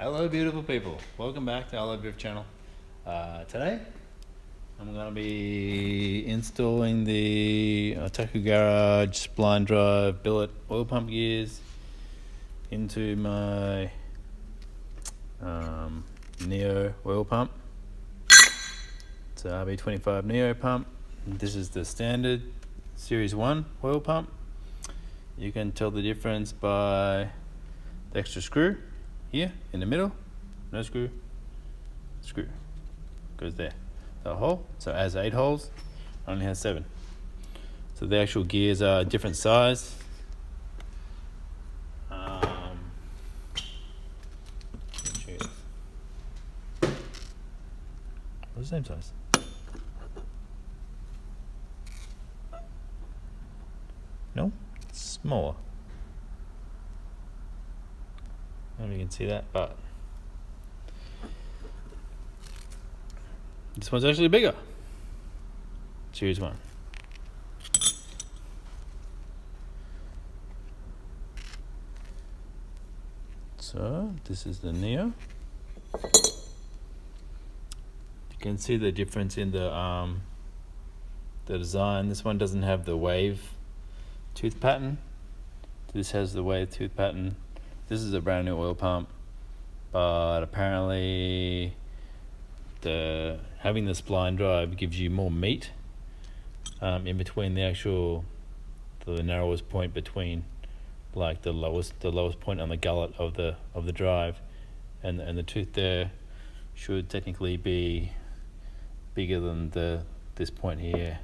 Hello beautiful people, welcome back to our RB25 channel. Today I'm going to be installing the Otaku Garage blind drive billet oil pump gears into my Neo oil pump. It's an RB25 Neo pump. This is the standard Series 1 oil pump. You can tell the difference by the extra screw here in the middle. No screw, screw goes there. The hole, so it has 8 holes, only has 7. So the actual gears are different size. Well, the same size. No, it's smaller. I don't know if you can see that, but this one's actually bigger. Series 1. So this is the Neo. You can see the difference in the design. This one doesn't have the wave tooth pattern. This has the wave tooth pattern. This is a brand new oil pump, but apparently having this blind drive gives you more meat in between the narrowest point between like the lowest point on the gullet of the drive, and the tooth there should technically be bigger than this point here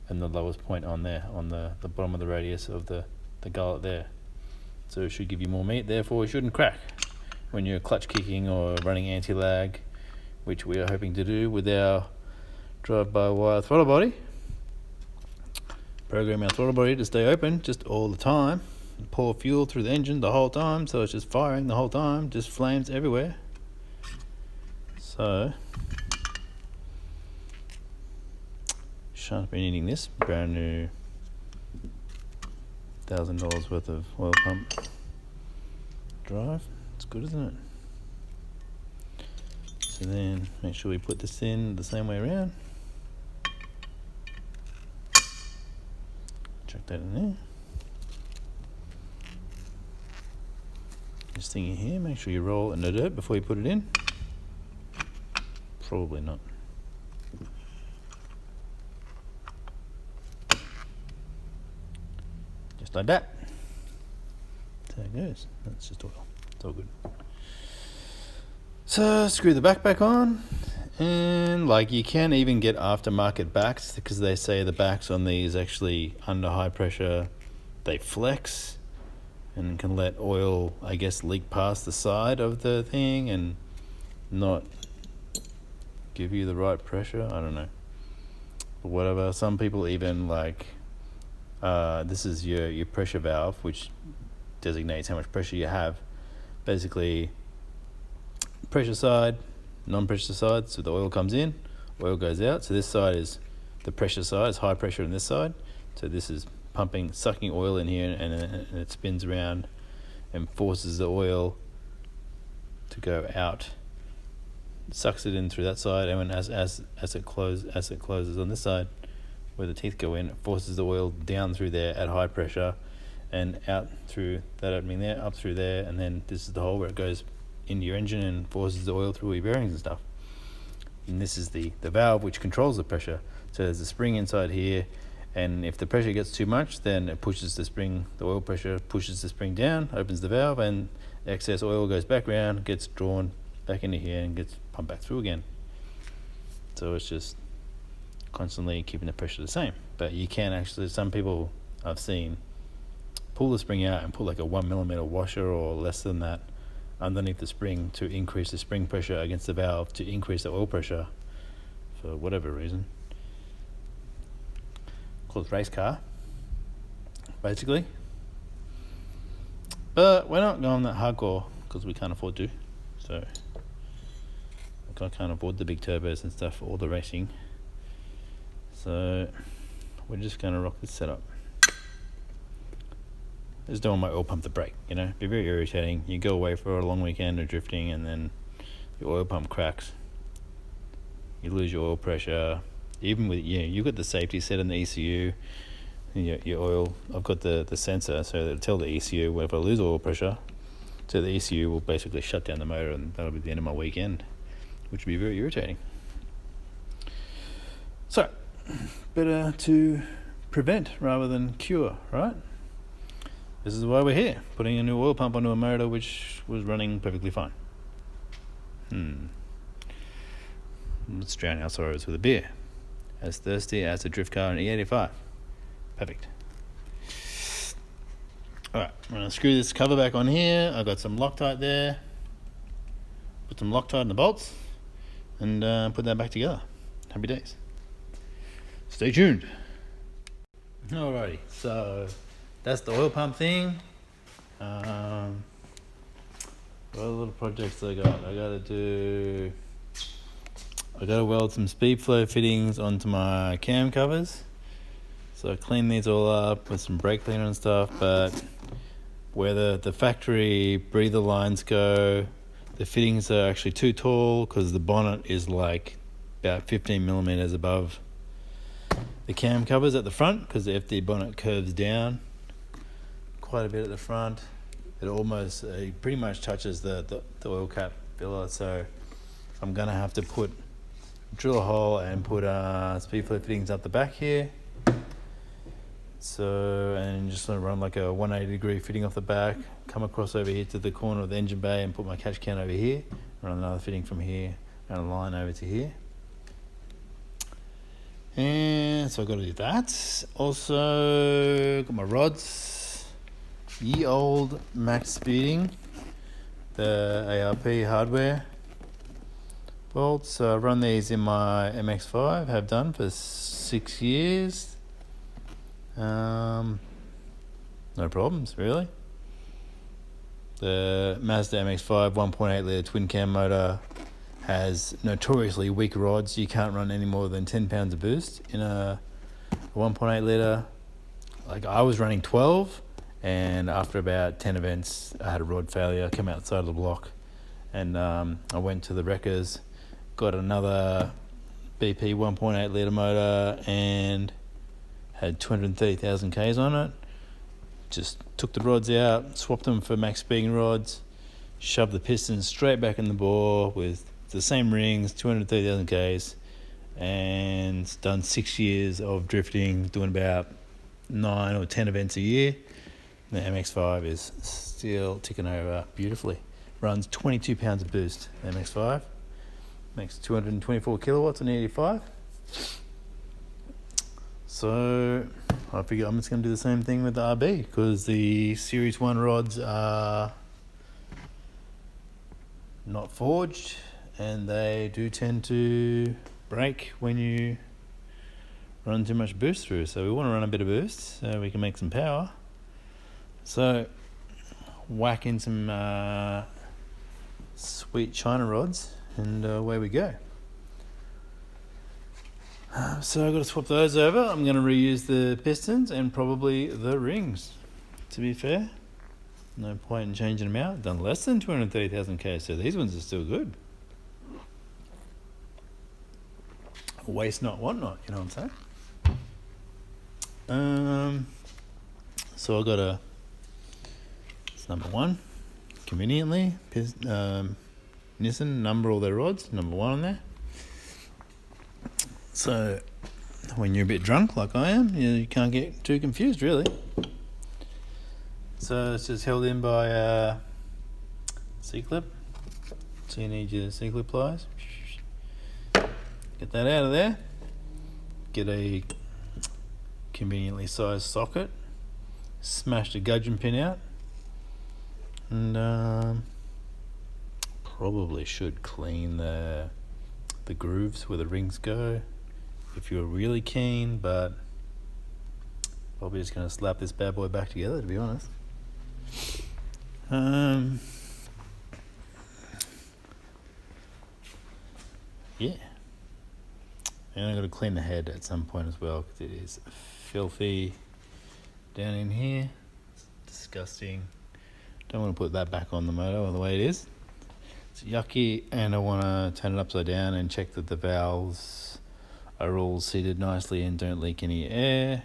and the lowest point on there on the bottom of the radius of the gullet there. So it should give you more meat, therefore it shouldn't crack when you're clutch kicking or running anti-lag, which we are hoping to do with our drive-by-wire throttle body. Program our throttle body to stay open just all the time. Pour fuel through the engine the whole time, so it's just firing the whole time, just flames everywhere. So shan't be needing this brand new $1,000 worth of oil pump drive. It's good, isn't it? So then make sure we put this in the same way around. Chuck that in there. This thing in here, make sure you roll it in the dirt before you put it in. Probably not. Just like that. That's how it goes. That's just oil. It's all good. So screw the back on, and like you can even get aftermarket backs because they say the backs on these actually under high pressure they flex and can let oil, I guess, leak past the side of the thing and not give you the right pressure. I don't know, but whatever. Some people even like this is your pressure valve, which designates how much pressure you have. Basically, pressure side, non-pressure side, so the oil comes in, oil goes out. So this side is the pressure side, it's high pressure on this side. So this is pumping, sucking oil in here, and it spins around and forces the oil to go out. It sucks it in through that side, and when as it closes on this side, where the teeth go in, it forces the oil down through there at high pressure and out through that opening there, up through there, and then this is the hole where it goes into your engine and forces the oil through your bearings and stuff. And this is the valve which controls the pressure. So there's a spring inside here, and if the pressure gets too much, then it pushes the spring, the oil pressure pushes the spring down, opens the valve, and excess oil goes back around, gets drawn back into here and gets pumped back through again. So it's just constantly keeping the pressure the same. But you can actually, some people I've seen pull the spring out and put like a 1mm washer or less than that underneath the spring to increase the spring pressure against the valve to increase the oil pressure for whatever reason. Called race car, basically. But we're not going that hardcore because we can't afford to. So I can't afford the big turbos and stuff or the racing. So we're just going to rock this setup. just don't want my oil pump to break, you know. It'd be very irritating. You go away for a long weekend of drifting and then your oil pump cracks. You lose your oil pressure. Even with, you've got the safety set in the ECU. Your oil, I've got the sensor, so it'll tell the ECU if I lose oil pressure. So the ECU will basically shut down the motor, and that'll be the end of my weekend, which would be very irritating. So, better to prevent rather than cure, right? This is why we're here, putting a new oil pump onto a motor which was running perfectly fine. Let's drown our sorrows with a beer. As thirsty as a drift car in E85. Perfect. Alright, I'm going to screw this cover back on here. I've got some Loctite there. Put some Loctite in the bolts and put that back together. Happy days. Stay tuned. Alrighty, so that's the oil pump thing. What other little projects I got? I gotta weld some speed flow fittings onto my cam covers. So I clean these all up with some brake cleaner and stuff, but where the factory breather lines go, the fittings are actually too tall because the bonnet is like about 15 millimeters above the cam covers at the front, because the FD bonnet curves down quite a bit at the front. It pretty much touches the oil cap filler, so I'm gonna have to drill a hole and put speed flow fittings up the back here. So, and just gonna run like a 180 degree fitting off the back, come across over here to the corner of the engine bay and put my catch can over here, run another fitting from here and a line over to here. And so I've got to do that. Also got my rods, ye old max speeding, the ARP hardware bolts. So I run these in my MX-5, have done for 6 years. No problems really. The Mazda MX-5 1.8 litre twin cam motor has notoriously weak rods. You can't run any more than 10 pounds of boost in a 1.8 litre. Like, I was running 12, and after about 10 events I had a rod failure. I came outside of the block, and I went to the wreckers, got another BP 1.8 litre motor and had 230,000 Ks on it. Just took the rods out, swapped them for max speeding rods, shoved the pistons straight back in the bore with the same rings, 230,000 Ks, and done 6 years of drifting, doing about 9 or 10 events a year. The MX-5 is still ticking over beautifully. Runs 22 pounds of boost, the MX-5. Makes 224 kilowatts on 85. So I figure I'm just going to do the same thing with the RB, because the Series 1 rods are not forged and they do tend to break when you run too much boost through. So we want to run a bit of boost so we can make some power. So whack in some sweet China rods and away we go. So I've got to swap those over. I'm going to reuse the pistons and probably the rings, to be fair. No point in changing them out. I've done less than 230,000 K, so these ones are still good. Waste not, want not, you know what I'm saying? So I've got it's number 1, conveniently, Nissan number all their rods, number 1 on there. So when you're a bit drunk like I am, you can't get too confused really. So it's just held in by a C-clip. So you need your C-clip pliers. Get that out of there. Get a conveniently sized socket. Smash the gudgeon pin out. And probably should clean the grooves where the rings go if you're really keen, but probably just going to slap this bad boy back together, to be honest. Yeah, and I've got to clean the head at some point as well, because it is filthy down in here. disgusting. Don't want to put that back on the motor the way it is. It's yucky, and I want to turn it upside down and check that the valves are all seated nicely and don't leak any air.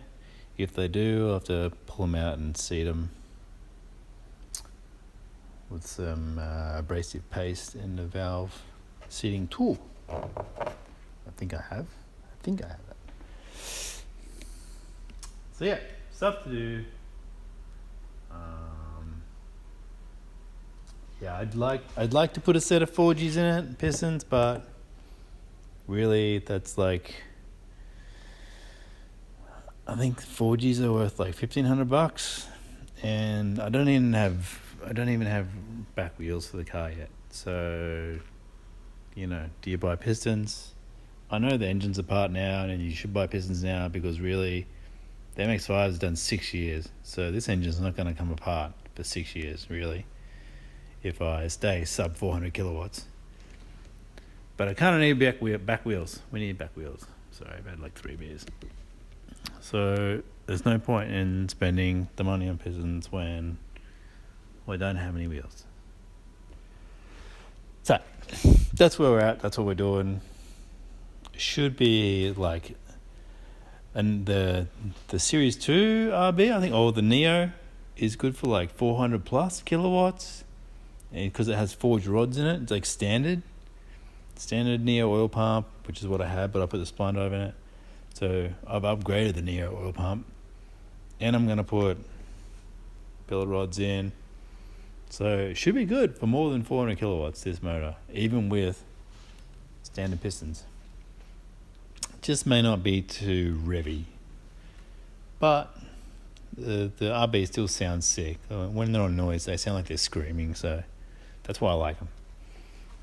If they do, I'll have to pull them out and seat them with some abrasive paste and a valve seating tool. I think I have that. So yeah, stuff to do. Yeah, I'd like to put a set of 4Gs in it, pistons, but really that's like, I think 4Gs are worth like $1,500, and I don't even have back wheels for the car yet. So, you know, do you buy pistons? I know the engine's apart now, and you should buy pistons now because really, the MX-5 has done 6 years, so this engine's not going to come apart for 6 years, really, if I stay sub 400 kilowatts. But I kind of need back wheels. We need back wheels. Sorry, I've had like 3 beers. So there's no point in spending the money on pistons when we don't have any wheels. So that's where we're at. That's what we're doing. Should be like, and the Series 2 RB, I think, or the Neo is good for like 400 plus kilowatts, and because it has forged rods in it. It's like standard Neo oil pump, which is what I had, but I put the spline drive in it. So I've upgraded the Neo oil pump, and I'm going to put billet rods in. So it should be good for more than 400 kilowatts, this motor, even with standard pistons. Just may not be too revvy, but the RB still sounds sick. When they're on noise, they sound like they're screaming, so that's why I like them.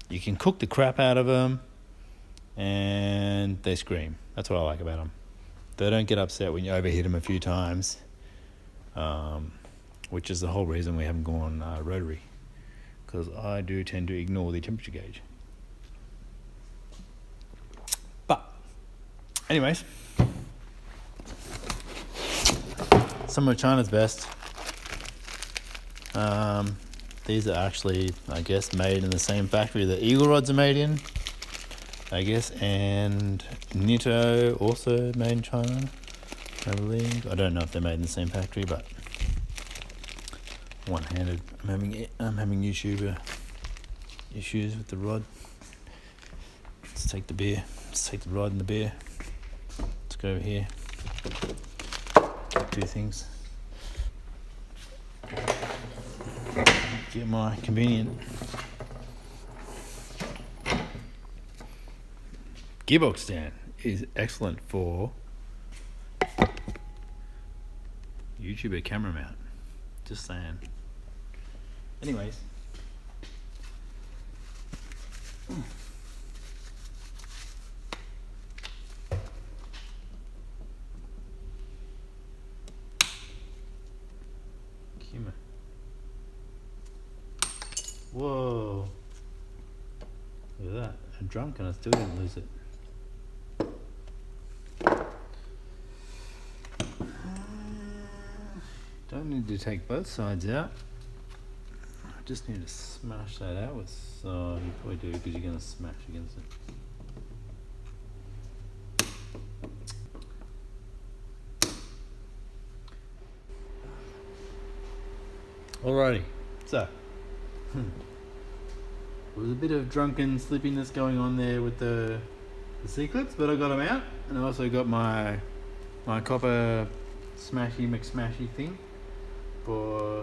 You can cook the crap out of them, and they scream. That's what I like about them. They don't get upset when you overheat them a few times, which is the whole reason we haven't gone rotary, because I do tend to ignore the temperature gauge. But anyways, some of China's best. These are actually, I guess, made in the same factory that Eagle rods are made in, I guess, and Nitto also made in China, I believe. I don't know if they're made in the same factory, but one-handed. I'm having YouTuber issues with the rod. Let's take the beer. Let's take the rod and the beer. Let's go over here. Two things. Get my convenient gearbox stand. Is excellent for YouTuber camera mount. Just saying. Anyways. Humor. Whoa. Look at that. I'm drunk and I still didn't lose it. Don't need to take both sides out. I just need to smash that out with, you probably do because you're going to smash against it. Alrighty, so there was a bit of drunken sleepiness going on there with the C-clips, but I got them out, and I also got my copper smashy McSmashy thing for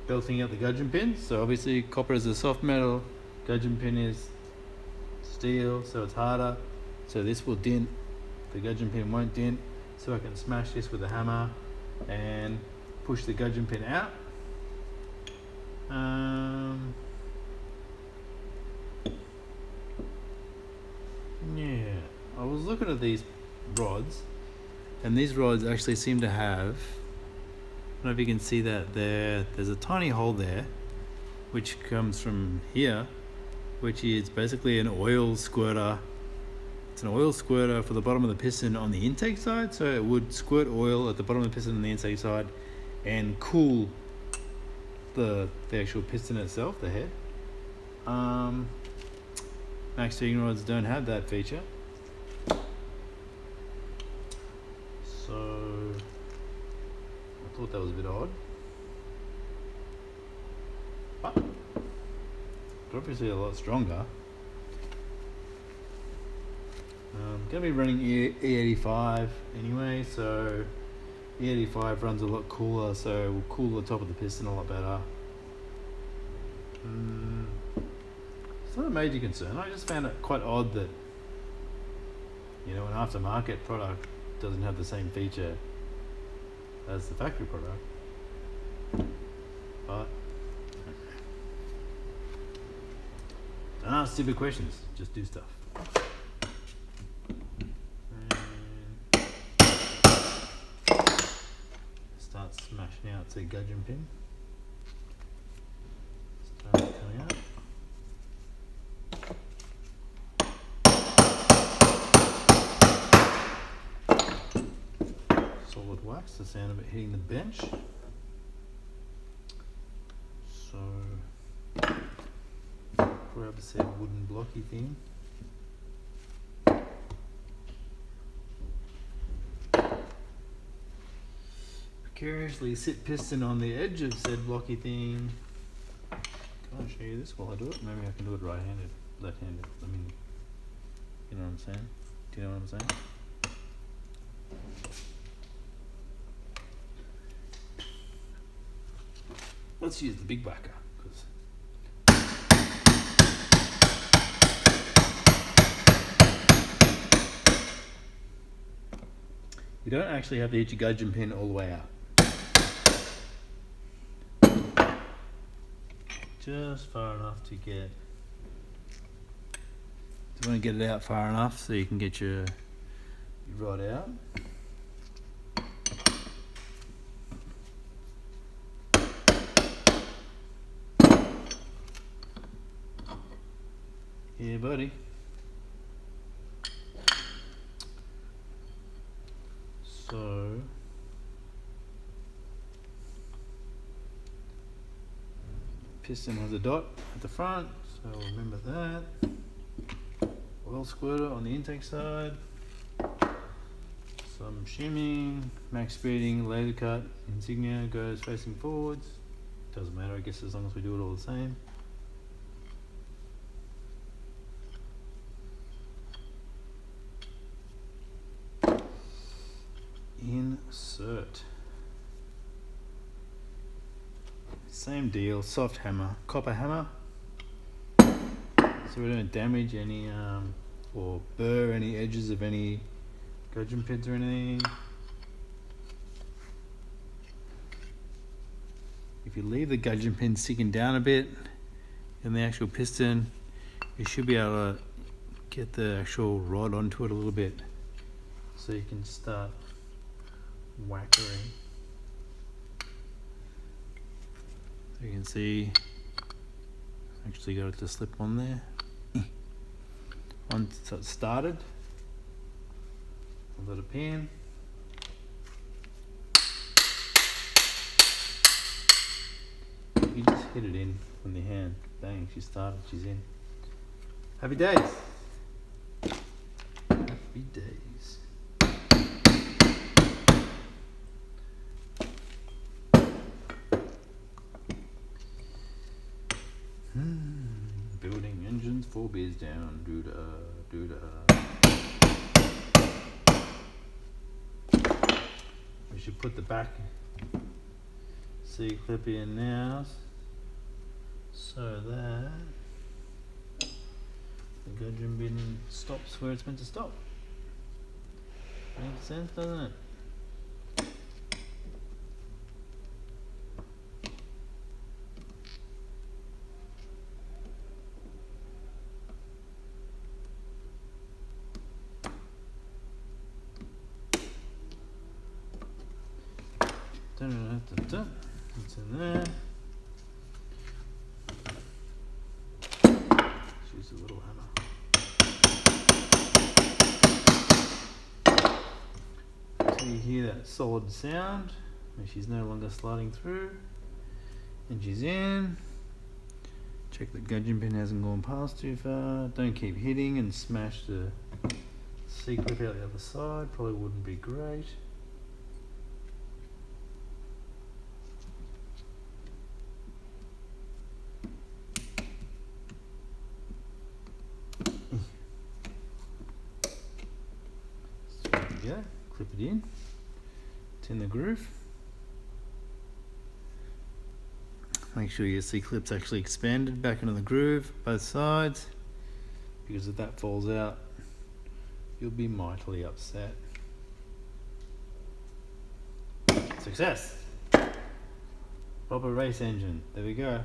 belting out the gudgeon pins. So obviously copper is a soft metal, gudgeon pin is steel, so it's harder. So this will dent, the gudgeon pin won't dent, so I can smash this with a hammer and push the gudgeon pin out. Yeah, I was looking at these rods, and these rods actually seem to have, I don't know if you can see that there's a tiny hole there which comes from here, which is basically an oil squirter. It's an oil squirter for the bottom of the piston on the intake side, so it would squirt oil at the bottom of the piston on the intake side and cool the actual piston itself, the head. Max Fitting rods don't have that feature. So I thought that was a bit odd. But they're obviously a lot stronger. Going to be running E85 anyway, so E85 runs a lot cooler, so it will cool the top of the piston a lot better. It's not a major concern. I just found it quite odd that, you know, an aftermarket product doesn't have the same feature as the factory product. But don't ask stupid questions, just do stuff. And start smashing out the gudgeon pin. Start coming out. Solid wax, the sound of it hitting the bench. So grab a said wooden blocky thing. Precariously sit piston on the edge of said blocky thing. Can I show you this while I do it? Maybe I can do it right-handed, left-handed. I mean, you know what I'm saying? Do you know what I'm saying? Let's use the big whacker, because you don't actually have to hit your gudgeon pin all the way out. Just far enough to get. You want to get it out far enough so you can get your rod out. Yeah, buddy. So piston has a dot at the front, so remember that. Oil squirter on the intake side. Some shimming, max speeding, laser cut, insignia goes facing forwards. Doesn't matter, I guess, as long as we do it all the same. Insert. Same deal, soft hammer, copper hammer, so we don't damage any or burr any edges of any gudgeon pins or anything. If you leave the gudgeon pin sticking down a bit in the actual piston, you should be able to get the actual rod onto it a little bit, so you can start whackering. So you can see, actually got it to slip on there. Once it's started, I'll let it pin. You just hit it in with your hand. Bang, she started, she's in. Happy days. Happy days. Building engines 4 beers down. We should put the back C-clip in now, so that the gudgeon bin stops where it's meant to stop. Makes sense, doesn't it? It's in there. Let's use a little hammer. So you hear that solid sound, and she's no longer sliding through. Edges in. Check the gudgeon pin hasn't gone past too far. Don't keep hitting and smash the C-clip out the other side. Probably wouldn't be great. So there we go. Clip it in. It's in the groove. Make sure your C-clip's actually expanded back into the groove, both sides, because if that falls out, you'll be mightily upset. Success! Proper race engine. There we go.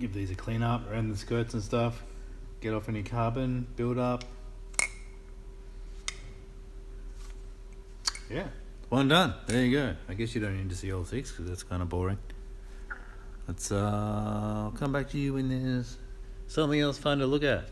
Give these a clean up around the skirts and stuff. Get off any carbon, build up. Yeah, one done. There you go. I guess you don't need to see all six because that's kind of boring. I'll come back to you when there's something else fun to look at.